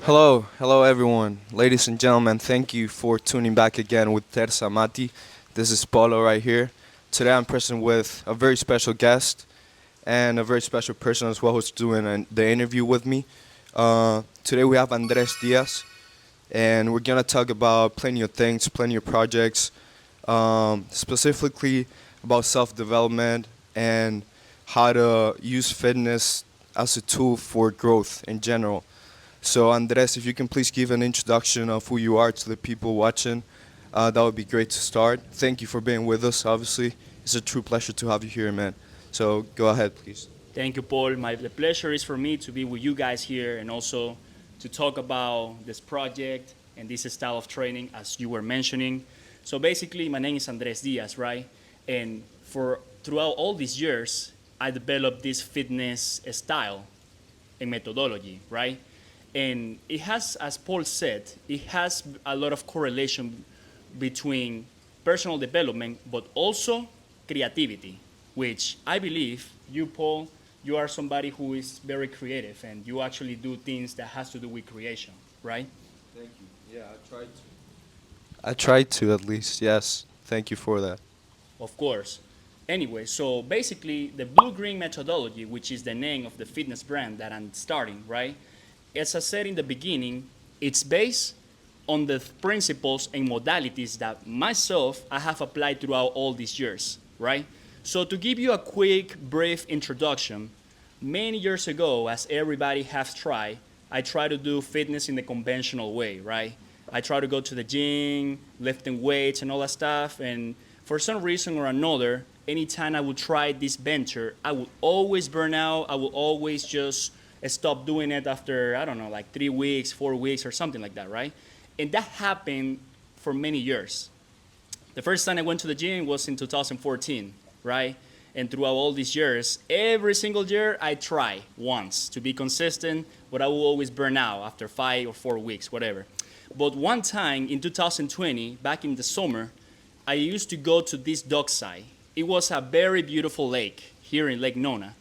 Hello everyone. Ladies and gentlemen, thank you for tuning back again with Terza Mati. This is Paulo right here. Today I'm present with a very special guest and a very special person as well who's doing the interview with me. Today we have Andres Diaz, and we're gonna talk about plenty of things, plenty of projects, specifically about self-development and how to use fitness as a tool for growth in general. So, Andres, if you can please give an introduction of who you are to the people watching, that would be great to start. Thank you for being with us, obviously. It's a true pleasure to have you here, man. So, go ahead, please. Thank you, Paul. The pleasure is for me to be with you guys here and also to talk about this project and this style of training, as you were mentioning. So basically, my name is Andres Diaz, right? And for throughout all these years, I developed this fitness style and methodology, right? And it has, as Paul said, it has a lot of correlation between personal development, but also creativity, which I believe you, Paul, you are somebody who is very creative and you actually do things that has to do with creation, right? Thank you. Yeah, I tried to. I tried to at least, yes. Thank you for that. Of course. Anyway, so basically the blue green methodology, which is the name of the fitness brand that I'm starting, right? As I said in the beginning, it's based on the principles and modalities that myself I have applied throughout all these years, right? So to give you a quick, brief introduction, many years ago, as everybody has tried, I try to do fitness in the conventional way, right? I try to go to the gym, lifting weights and all that stuff, and for some reason or another, anytime I would try this venture, I would always burn out. I would always just stop doing it after, I don't know, like 3 weeks, 4 weeks, or something like that, right? And that happened for many years. The first time I went to the gym was in 2014, right? And throughout all these years, every single year I try once to be consistent, but I will always burn out after 5 or 4 weeks, whatever. But one time in 2020, back in the summer, I used to go to this dockside. It was a very beautiful lake here in Lake Nona.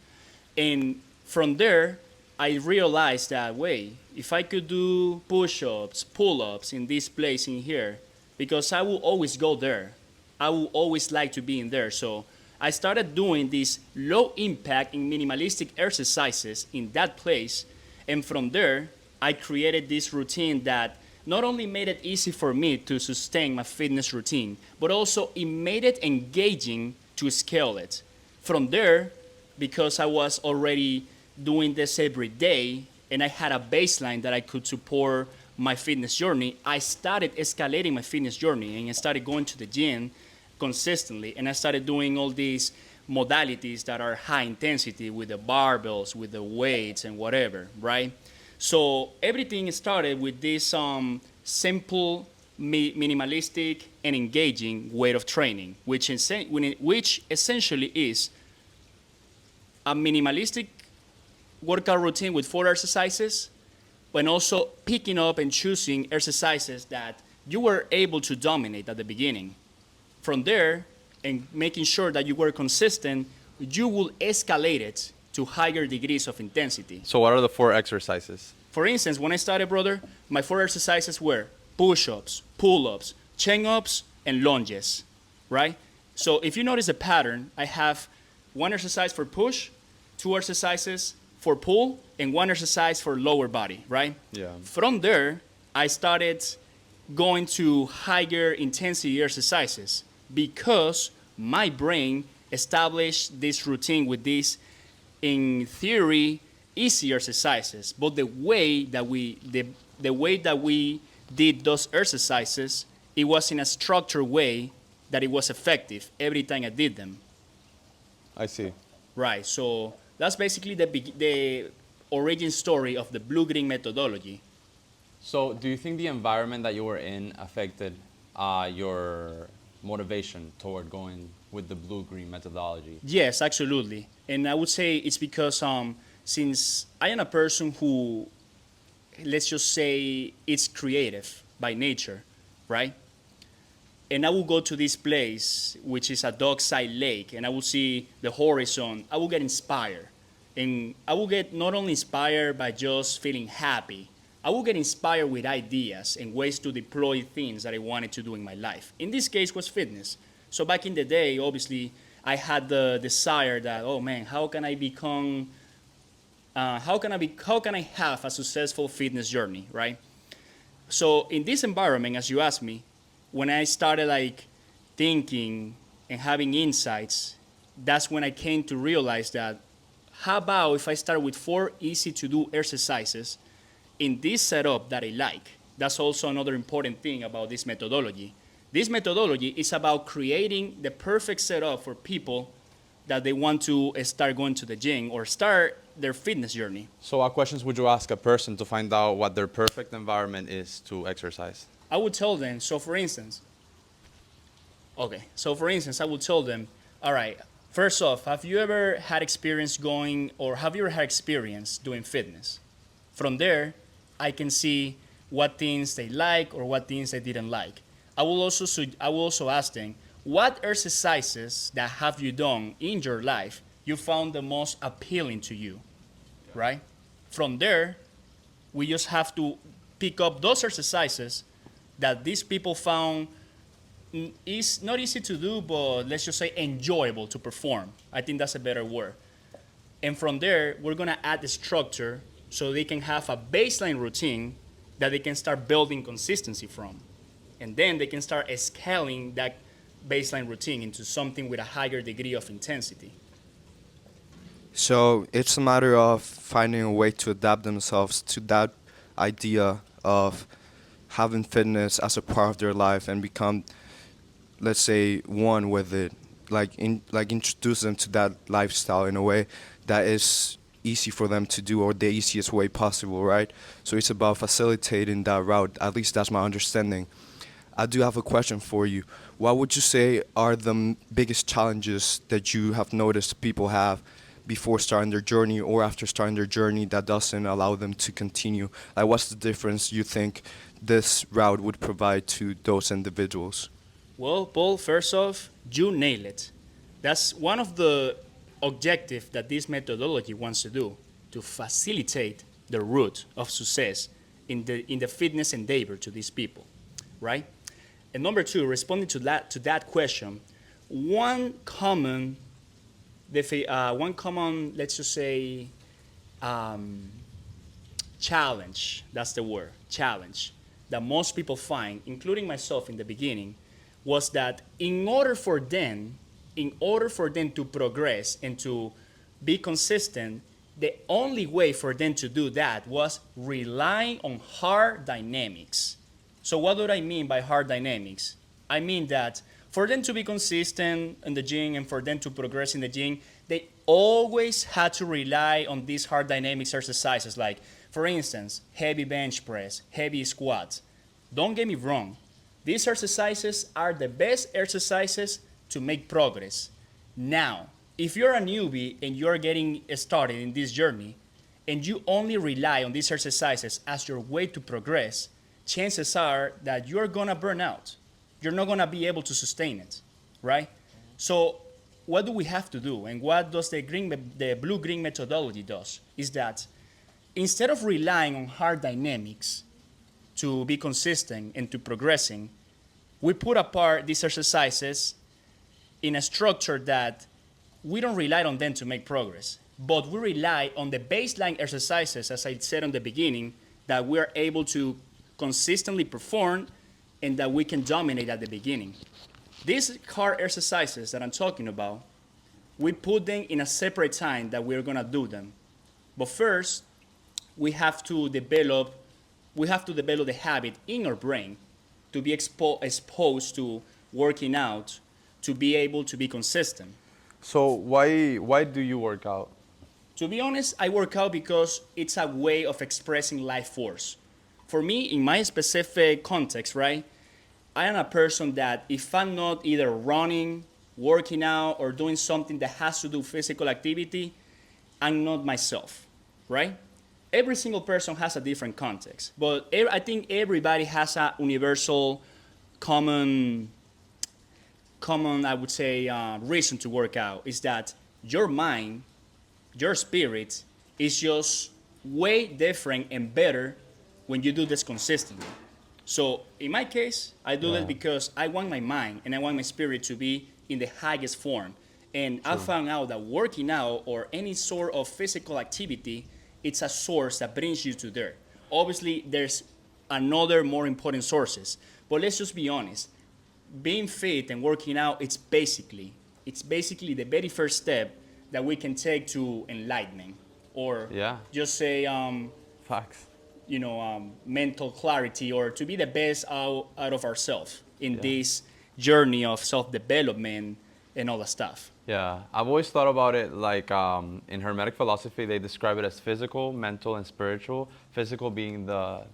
And from there, I realized that, wait, if I could do push-ups, pull-ups in this place in here, because I will always go there. I will always like to be in there. So I started doing these low impact and minimalistic exercises in that place. And from there, I created this routine that not only made it easy for me to sustain my fitness routine, but also it made it engaging to scale it. From there, because I was already doing this every day and I had a baseline that I could support my fitness journey, I started escalating my fitness journey and I started going to the gym consistently, and I started doing all these modalities that are high intensity with the barbells, with the weights and whatever, right? So everything started with this simple, minimalistic, and engaging way of training, which essentially is a minimalistic workout routine with 4 exercises, but also picking up and choosing exercises that you were able to dominate at the beginning. From there, and making sure that you were consistent, you will escalate it to higher degrees of intensity. So what are the 4 exercises? For instance, when I started, brother, my 4 exercises were push-ups, pull-ups, chin-ups, and lunges, right? So if you notice a pattern, I have 1 exercise for push, 2 exercises for pull, and 1 exercise for lower body, right? Yeah. From there, I started going to higher intensity exercises because my brain established this routine with these, in theory, easy exercises. But the way that we did those exercises, it was in a structured way that it was effective every time I did them. I see. Right. So that's basically the origin story of the blue-green methodology. So do you think the environment that you were in affected your motivation toward going with the blue-green methodology? Yes, absolutely. And I would say it's because since I am a person who, let's just say, it's creative by nature, right? And I will go to this place, which is a dockside lake, and I will see the horizon. I will get inspired. And I will get not only inspired by just feeling happy, I will get inspired with ideas and ways to deploy things that I wanted to do in my life. In this case was fitness. So back in the day, obviously, I had the desire that, oh man, how can I become how can I have a successful fitness journey, right? So in this environment, as you asked me, when I started like thinking and having insights, that's when I came to realize that how about if I start with 4 easy to do exercises in this setup that I like? That's also another important thing about this methodology. This methodology is about creating the perfect setup for people that they want to start going to the gym or start their fitness journey. So what questions would you ask a person to find out what their perfect environment is to exercise? I would tell them, I would tell them, all right, first off, have you ever had experience going or have you ever had experience doing fitness? From there, I can see what things they like or what things they didn't like. I will also ask them, what exercises that have you done in your life you found the most appealing to you, right? From there, we just have to pick up those exercises that these people found is not easy to do, but let's just say enjoyable to perform. I think that's a better word. And from there, we're gonna add the structure so they can have a baseline routine that they can start building consistency from. And then they can start scaling that baseline routine into something with a higher degree of intensity. So it's a matter of finding a way to adapt themselves to that idea of having fitness as a part of their life and become, let's say, one with it. Like introduce them to that lifestyle in a way that is easy for them to do or the easiest way possible, right? So it's about facilitating that route. At least that's my understanding. I do have a question for you. What would you say are the biggest challenges that you have noticed people have before starting their journey or after starting their journey that doesn't allow them to continue? Like, what's the difference you think this route would provide to those individuals? Well, Paul, first off, you nail it. That's one of the objectives that this methodology wants to do, to facilitate the route of success in the fitness endeavor to these people, right? And number two, responding to that question, one common, let's just say, um, challenge. That's the word, challenge, that most people find, including myself in the beginning, was that in order for them to progress and to be consistent, the only way for them to do that was relying on hard dynamics. So what do I mean by hard dynamics? I mean that for them to be consistent in the gym and for them to progress in the gym, they always had to rely on these hard dynamics exercises, like, for instance, heavy bench press, heavy squats. Don't get me wrong, these exercises are the best exercises to make progress. Now, if you're a newbie and you're getting started in this journey and you only rely on these exercises as your way to progress, chances are that you're gonna burn out. You're not gonna be able to sustain it, right? So what do we have to do? And what does the blue-green methodology does is that instead of relying on hard dynamics to be consistent and to progressing, we put apart these exercises in a structure that we don't rely on them to make progress, but we rely on the baseline exercises, as I said in the beginning, that we're able to consistently perform and that we can dominate at the beginning. These hard exercises that I'm talking about, we put them in a separate time that we're gonna do them. But first, we have to develop the habit in our brain to be exposed to working out, to be able to be consistent. So why do you work out? To be honest, I work out because it's a way of expressing life force. For me, in my specific context, right, I am a person that if I'm not either running, working out, or doing something that has to do physical activity, I'm not myself, right? Every single person has a different context, but I think everybody has a universal, common, I would say, reason to work out is that your mind, your spirit, is just way different and better when you do this consistently. So in my case, I do Yeah. this because I want my mind and I want my spirit to be in the highest form. And I found out that working out or any sort of physical activity, it's a source that brings you to there. Obviously, there's another more important sources, but let's just be honest. Being fit and working out, it's basically the very first step that we can take to enlightenment, or Yeah. just say Facts. mental clarity, or to be the best out of ourselves in Yeah. this journey of self-development and all that stuff. Yeah, I've always thought about it like in Hermetic philosophy, they describe it as physical, mental, and spiritual. Physical being the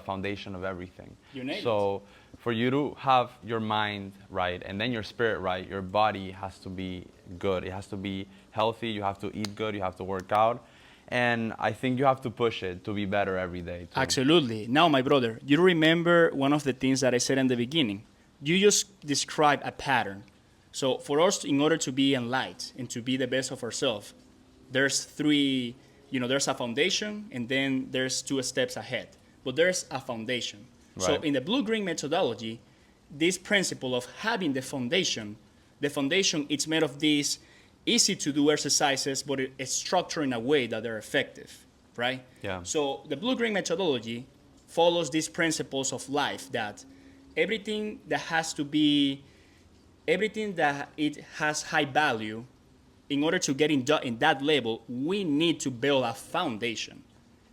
foundation of everything. You nailed So, for you to have your mind right and then your spirit right, your body has to be good. It has to be healthy. You have to eat good. You have to work out. And I think you have to push it to be better every day. Too. Absolutely. Now, my brother, you remember one of the things that I said in the beginning. You just described a pattern. So for us, in order to be enlightened and to be the best of ourselves, there's three, there's a foundation and then there's two steps ahead. But there's a foundation. So Right. in the blue-green methodology, this principle of having the foundation, it's made of these easy to do exercises, but it's structured in a way that they're effective, right? Yeah. So the blue-green methodology follows these principles of life, that everything that has to be everything that it has high value, in order to get in that level, we need to build a foundation.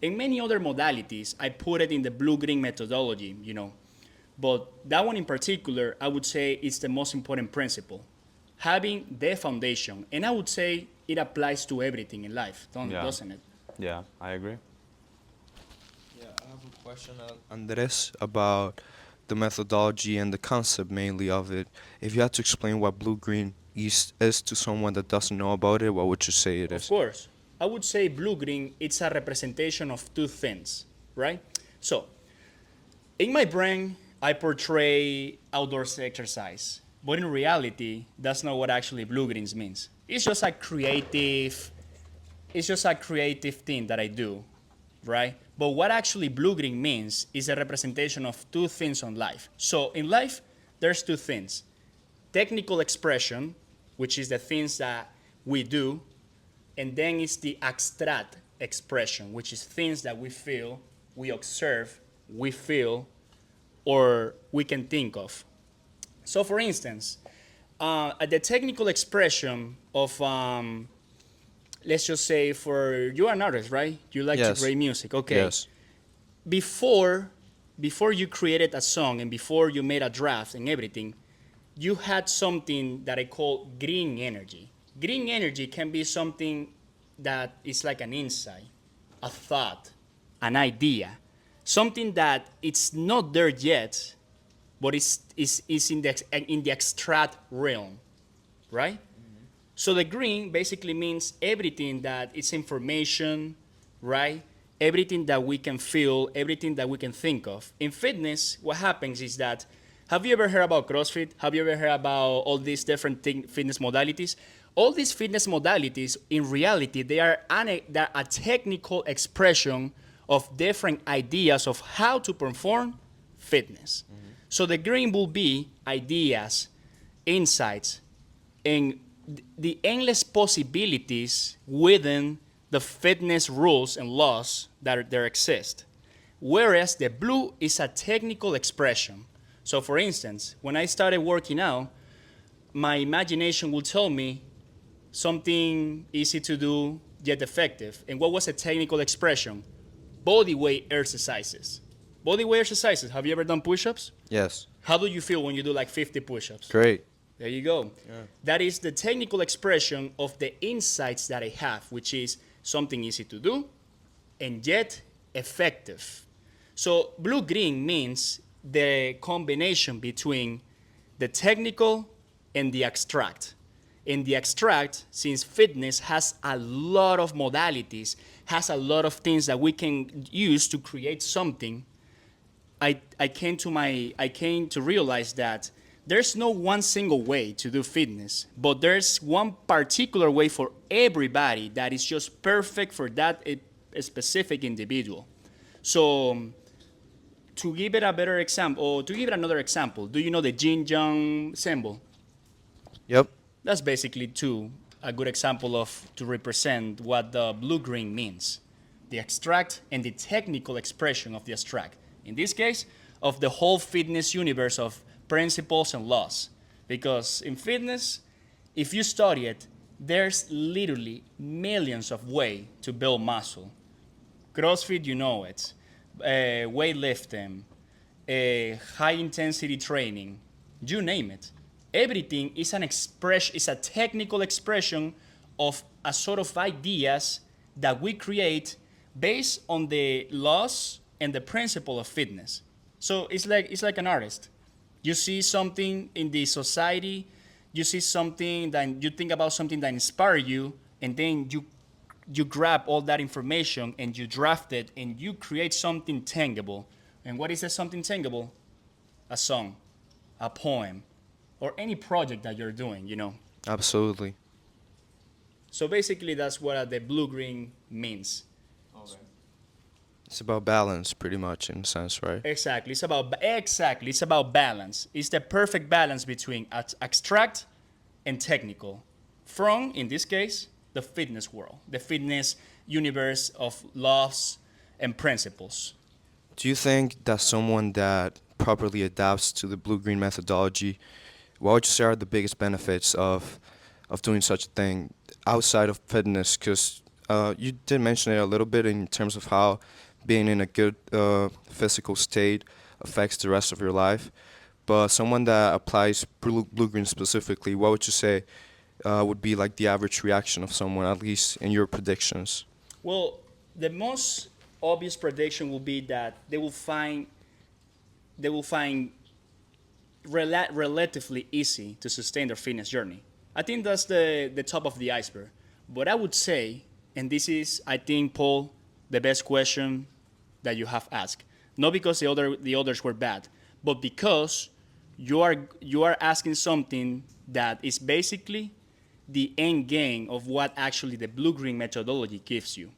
In many other modalities, I put it in the blue-green methodology, but that one in particular, I would say it's the most important principle, having the foundation. And I would say it applies to everything in life, Yeah. doesn't it? Yeah, I agree. Yeah, I have a question, Andres, about the methodology and the concept mainly of it. If you had to explain what blue green is to someone that doesn't know about it, what would you say it Of is? course. I would say blue-green, it's a representation of two things, right? So, in my brain, I portray outdoors exercise, but in reality, that's not what actually blue-greens means. It's just a creative thing that I do, right? But what actually blue-green means is a representation of two things on life. So in life, there's two things: technical expression, which is the things that we do, and then it's the abstract expression, which is things that we feel, we observe, we feel, or we can think of. So, for instance, the technical expression of, let's just say, for you're an artist, right? You like to Yes. create music, okay? Yes. Before, before you created a song and before you made a draft and everything, you had something that I call green energy. Green energy can be something that is like an insight, a thought, an idea, something that it's not there yet, but is in the abstract realm, right? So the green basically means everything that is information, right? Everything that we can feel, everything that we can think of. In fitness, what happens is that, have you ever heard about CrossFit? Have you ever heard about all these different fitness modalities? All these fitness modalities, in reality, they're a technical expression of different ideas of how to perform fitness. So the green will be ideas, insights, and the endless possibilities within the fitness rules and laws that there exist. Whereas the blue is a technical expression. So for instance, when I started working out, my imagination will tell me something easy to do yet effective. And what was a technical expression? Body weight exercises. Body weight exercises. Have you ever done push-ups? Yes. How do you feel when you do like 50 push-ups? Great. There you go. Yeah. That is the technical expression of the insights that I have, which is something easy to do and yet effective. So blue-green means the combination between the technical and the abstract. In the abstract, since fitness has a lot of modalities, has a lot of things that we can use to create something, I came to realize that there's no one single way to do fitness, but there's one particular way for everybody that is just perfect for that specific individual. So To give it a better example, or to give it another example, do you know the yin yang symbol? Yep. That's basically a good example of to represent what the blue green means, the abstract and the technical expression of the abstract. In this case, of the whole fitness universe of principles and laws. Because in fitness, if you study it, there's literally millions of ways to build muscle. CrossFit, you know it. Weightlifting, high intensity training, you name it. Everything is is a technical expression of a sort of ideas that we create based on the laws and the principle of fitness. So it's like an artist. You see something in the society, you see something that you think about something that inspires you, and then you grab all that information and you draft it and you create something tangible. And what is that something tangible? A song, a poem, or any project that you're doing. Absolutely. So basically, that's what the blue green means. It's about balance, pretty much, in a sense, right? It's about balance. It's the perfect balance between abstract and technical. From, in this case, the fitness world, the fitness universe of laws and principles. Do you think that someone that properly adapts to the blue-green methodology, what would you say are the biggest benefits of doing such a thing outside of fitness? Because you did mention it a little bit in terms of how being in a good physical state affects the rest of your life. But someone that applies blue-green specifically, what would you say would be like the average reaction of someone, at least in your predictions? Well, the most obvious prediction will be that they will find relatively easy to sustain their fitness journey. I think that's the top of the iceberg. But I would say, and this is, I think, Paul, the best question that you have asked. Not because the others were bad, but because you are asking something that is basically the end game of what actually the blue green methodology gives you.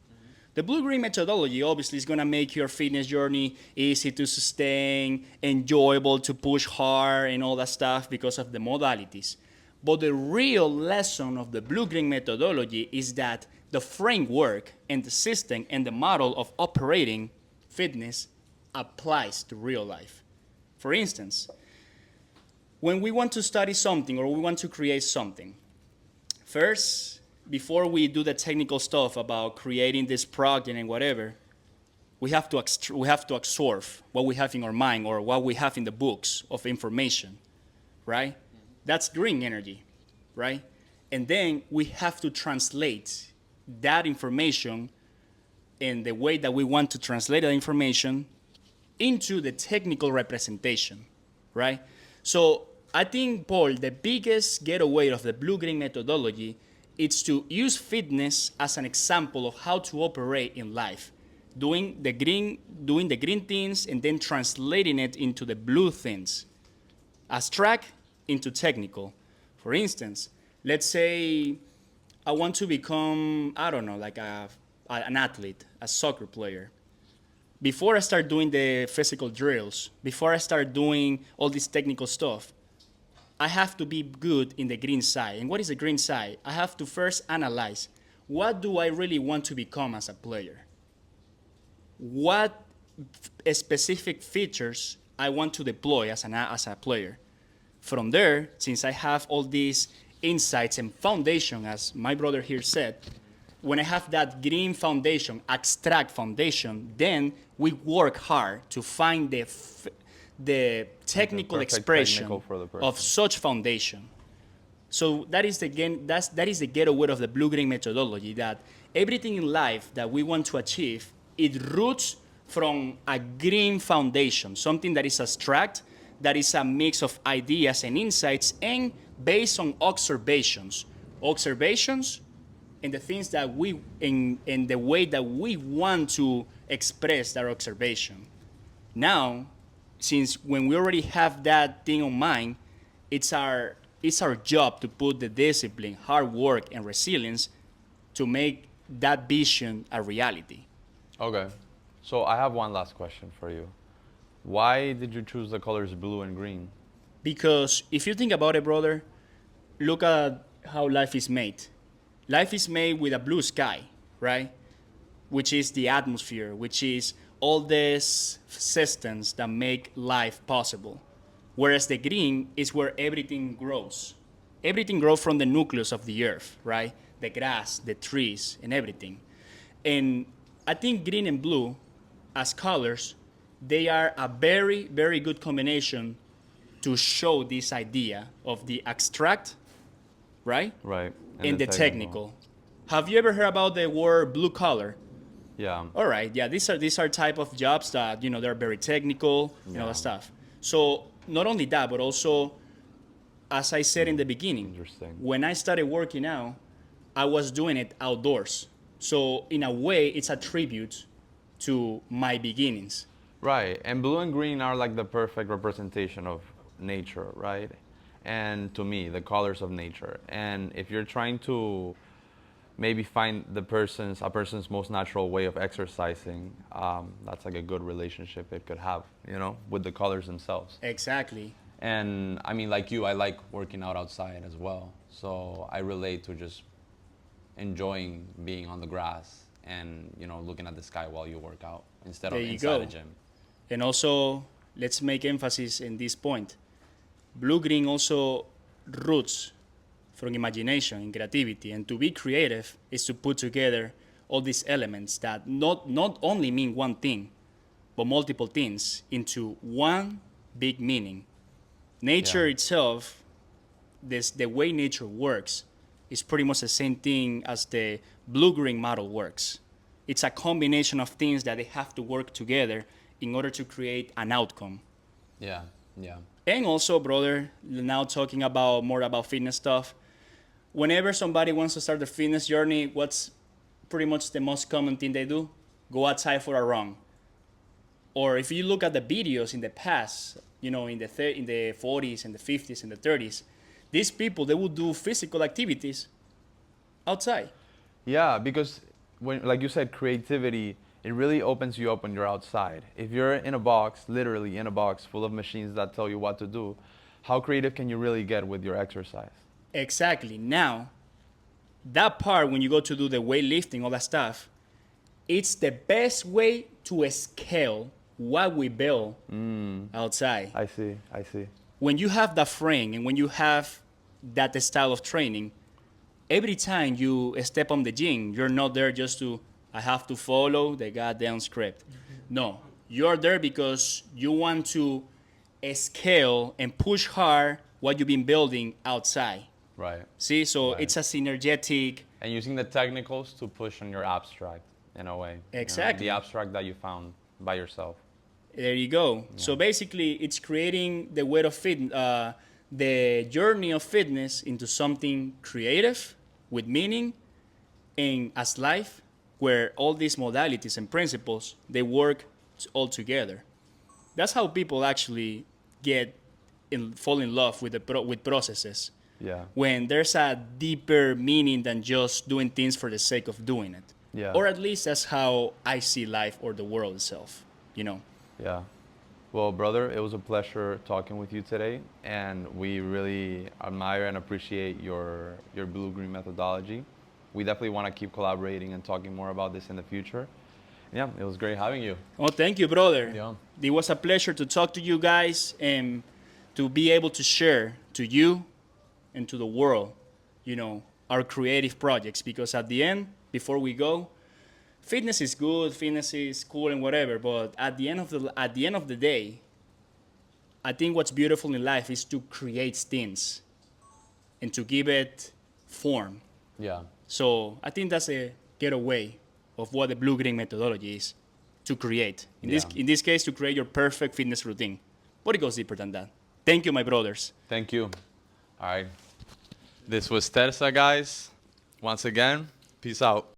The blue green methodology obviously is going to make your fitness journey easy to sustain, enjoyable to push hard, and all that stuff because of the modalities. But the real lesson of the blue green methodology is that the framework and the system and the model of operating fitness applies to real life. For instance, when we want to study something or we want to create something, first, before we do the technical stuff about creating this project and whatever, we have to absorb what we have in our mind or what we have in the books of information, right? That's green energy, right? And then we have to translate that information in the way that we want to translate that information into the technical representation, right? So I think, Paul, the biggest getaway of the blue-green methodology is to use fitness as an example of how to operate in life, doing the green things and then translating it into the blue things, abstract into technical. For instance, let's say I want to become, I don't know, like an athlete, a soccer player. Before I start doing the physical drills, before I start doing all this technical stuff, I have to be good in the green side. And what is the green side? I have to first analyze, what do I really want to become as a player? What specific features I want to deploy as a player? From there, since I have all these insights and foundation, as my brother here said, when I have that green foundation, abstract foundation, then we work hard to find the technical perfect expression technical for the person. of such foundation. So that is the getaway of the blue green methodology, that everything in life that we want to achieve, it roots from a green foundation, something that is abstract, that is a mix of ideas and insights, and based on observations and the things that we in the way that we want to express that observation. Now, since when we already have that thing on mind, it's our job to put the discipline, hard work, and resilience to make that vision a reality. Okay. So I have one last question for you. Why did you choose the colors blue and green? Because if you think about it, brother, look at how life is made. Life is made with a blue sky, right? Which is the atmosphere, which is all these systems that make life possible. Whereas the green is where everything grows. Everything grows from the nucleus of the earth, right? The grass, the trees, and everything. And I think green and blue, as colors, they are a very, very good combination to show this idea of the abstract, right? Right. And the technical. Have you ever heard about the word blue collar? Yeah. All right, yeah, these are type of jobs that they're very technical and all that stuff. So not only that, but also, as I said in the beginning, Interesting. when I started working out, I was doing it outdoors. So in a way, it's a tribute to my beginnings. Right. And blue and green are like the perfect representation of nature, right? And to me, the colors of nature. And if you're trying to maybe find a person's most natural way of exercising, that's like a good relationship it could have, with the colors themselves. Exactly. And I mean, like you, I like working out outside as well. So I relate to just enjoying being on the grass and looking at the sky while you work out instead There of you inside go. a gym. And also, let's make emphasis in this point. Blue green also roots from imagination and creativity. And to be creative is to put together all these elements that not only mean one thing, but multiple things into one big meaning. Nature Yeah. itself, the way nature works, is pretty much the same thing as the blue-green model works. It's a combination of things that they have to work together in order to create an outcome. Yeah. Yeah. And also, brother, now talking about more about fitness stuff. Whenever somebody wants to start their fitness journey, what's pretty much the most common thing they do? Go outside for a run. Or if you look at the videos in the past, in the 40s and the 50s and the 30s, these people, they would do physical activities outside. Yeah, because when, like you said, creativity, it really opens you up when you're outside. If you're in a box, literally in a box full of machines that tell you what to do, how creative can you really get with your exercise? Exactly. Now, that part when you go to do the weightlifting, all that stuff, it's the best way to scale what we build outside. I see. I see. When you have that frame and when you have that style of training, every time you step on the gym, you're not there just to, I have to follow the goddamn script. No, you're there because you want to scale and push hard what you've been building outside. Right. See, so Right. it's a synergetic. And using the technicals to push on your abstract in a way. Exactly. The abstract that you found by yourself. There you go. So basically, it's creating the way of the journey of fitness into something creative with meaning, and as life, where all these modalities and principles they work all together. That's how people actually fall in love with with processes. Yeah. When there's a deeper meaning than just doing things for the sake of doing it. Yeah. Or at least that's how I see life or the world itself. Yeah. Well, brother, it was a pleasure talking with you today, and we really admire and appreciate your blue-green methodology. We definitely want to keep collaborating and talking more about this in the future. Yeah, it was great having you. Oh, thank you, brother. Yeah. It was a pleasure to talk to you guys and to be able to share to you and to the world, our creative projects. Because at the end, before we go, fitness is good, fitness is cool and whatever. But at the end of the day, I think what's beautiful in life is to create things and to give it form. Yeah. So I think that's a getaway of what the blue green methodology is to create. In this case, to create your perfect fitness routine. But it goes deeper than that. Thank you, my brothers. Thank you. All right. This was Terza, guys. Once again, peace out.